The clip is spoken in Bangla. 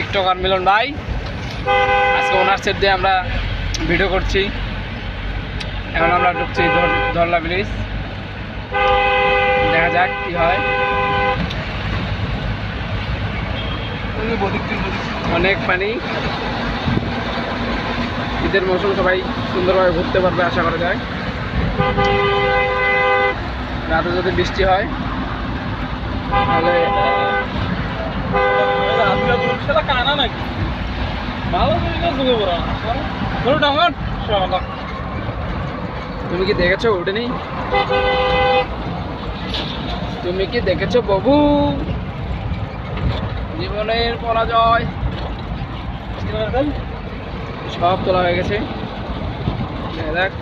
টিকটকার মিলন ভাই। আজকে ওনার সেট দিয়ে আমরা ভিডিও করছি। এখন আমরা ঢুকছি ধরলা ব্রিজ, দেখা যাক কি হয়। অনেক পানি, ঈদের মৌসুম, সবাই সুন্দরভাবে ঘুরতে পারবে আশা করা যায়। রাতে যদি বৃষ্টি হয় তাহলে কানা নাকি ভালো। তুমি কি দেখেছো? উঠেনি? তুমি কি দেখেছো বাবু? জীবনের পরাজয় সব তোলা হয়ে গেছে। দেখ